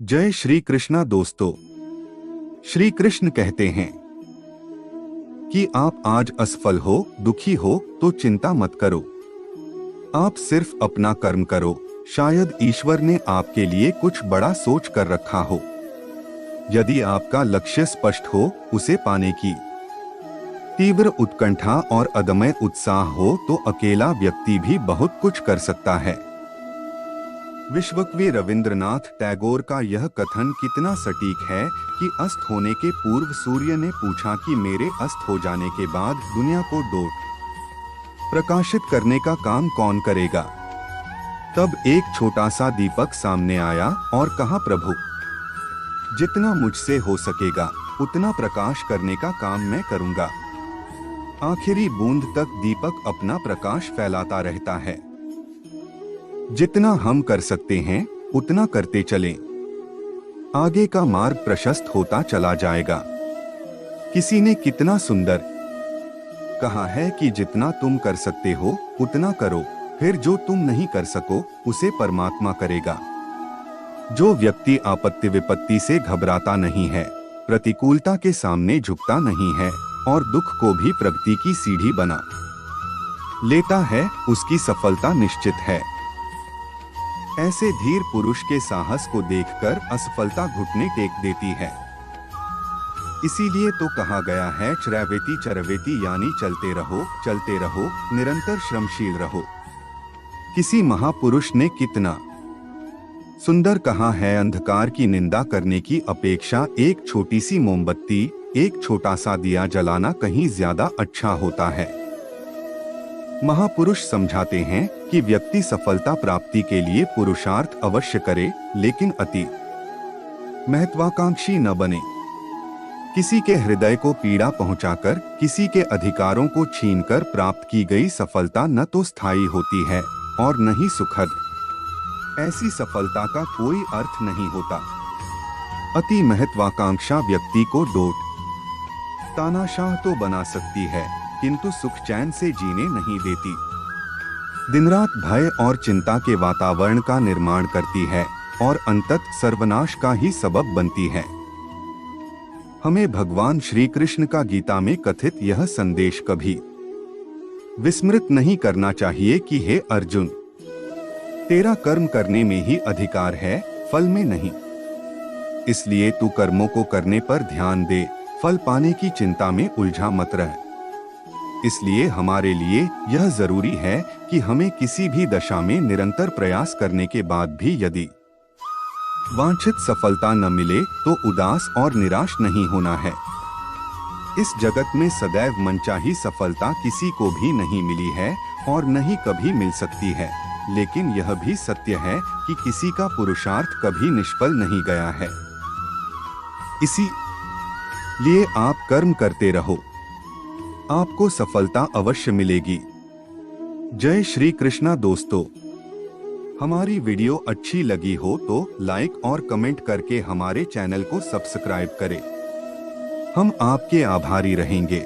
जय श्री कृष्णा दोस्तों। श्री कृष्ण कहते हैं कि आप आज असफल हो, दुखी हो तो चिंता मत करो। आप सिर्फ अपना कर्म करो। शायद ईश्वर ने आपके लिए कुछ बड़ा सोच कर रखा हो। यदि आपका लक्ष्य स्पष्ट हो, उसे पाने की तीव्र उत्कंठा और अदम्य उत्साह हो तो अकेला व्यक्ति भी बहुत कुछ कर सकता है। विश्वकवि रविंद्रनाथ टैगोर का यह कथन कितना सटीक है कि अस्त होने के पूर्व सूर्य ने पूछा कि मेरे अस्त हो जाने के बाद दुनिया को डोट प्रकाशित करने का काम कौन करेगा। तब एक छोटा सा दीपक सामने आया और कहा, प्रभु, जितना मुझसे हो सकेगा उतना प्रकाश करने का काम मैं करूंगा। आखिरी बूंद तक दीपक अपना प्रकाश फैलाता रहता है। जितना हम कर सकते हैं उतना करते चलें। आगे का मार्ग प्रशस्त होता चला जाएगा। किसी ने कितना सुंदर कहा है कि जितना तुम कर सकते हो उतना करो, फिर जो तुम नहीं कर सको उसे परमात्मा करेगा। जो व्यक्ति आपत्ति विपत्ति से घबराता नहीं है, प्रतिकूलता के सामने झुकता नहीं है और दुख को भी प्रगति की सीढ़ी बना लेता है, उसकी सफलता निश्चित है। ऐसे धीर पुरुष के साहस को देखकर असफलता घुटने टेक देती है। इसीलिए तो कहा गया है, चरवेति चरवेति, यानी चलते रहो, निरंतर श्रमशील रहो। किसी महापुरुष ने कितना सुंदर कहा है, अंधकार की निंदा करने की अपेक्षा एक छोटी सी मोमबत्ती, एक छोटा सा दिया जलाना कहीं ज्यादा अच्छा होता है। महापुरुष समझाते हैं कि व्यक्ति सफलता प्राप्ति के लिए पुरुषार्थ अवश्य करे, लेकिन अति महत्वाकांक्षी न बने। किसी के हृदय को पीड़ा पहुंचाकर, किसी के अधिकारों को छीनकर प्राप्त की गई सफलता न तो स्थायी होती है और न ही सुखद। ऐसी सफलता का कोई अर्थ नहीं होता। अति महत्वाकांक्षा व्यक्ति को डोट तानाशाह तो बना सकती है, किंतु सुख चैन से जीने नहीं देती। दिन रात भय और चिंता के वातावरण का निर्माण करती है और अंततः सर्वनाश का ही सबब बनती है। हमें भगवान श्री कृष्ण का गीता में कथित यह संदेश कभी विस्मृत नहीं करना चाहिए कि हे अर्जुन, तेरा कर्म करने में ही अधिकार है, फल में नहीं। इसलिए तू कर्मों को करने पर ध्यान दे, फल पाने की चिंता में उलझा मत रह। इसलिए हमारे लिए यह जरूरी है कि हमें किसी भी दशा में निरंतर प्रयास करने के बाद भी यदि वांछित सफलता न मिले तो उदास और निराश नहीं होना है। इस जगत में सदैव मनचाही सफलता किसी को भी नहीं मिली है और न ही कभी मिल सकती है, लेकिन यह भी सत्य है कि किसी का पुरुषार्थ कभी निष्फल नहीं गया है। इसीलिए आप कर्म करते रहो, आपको सफलता अवश्य मिलेगी। जय श्री कृष्णा दोस्तों। हमारी वीडियो अच्छी लगी हो तो लाइक और कमेंट करके हमारे चैनल को सब्सक्राइब करें। हम आपके आभारी रहेंगे।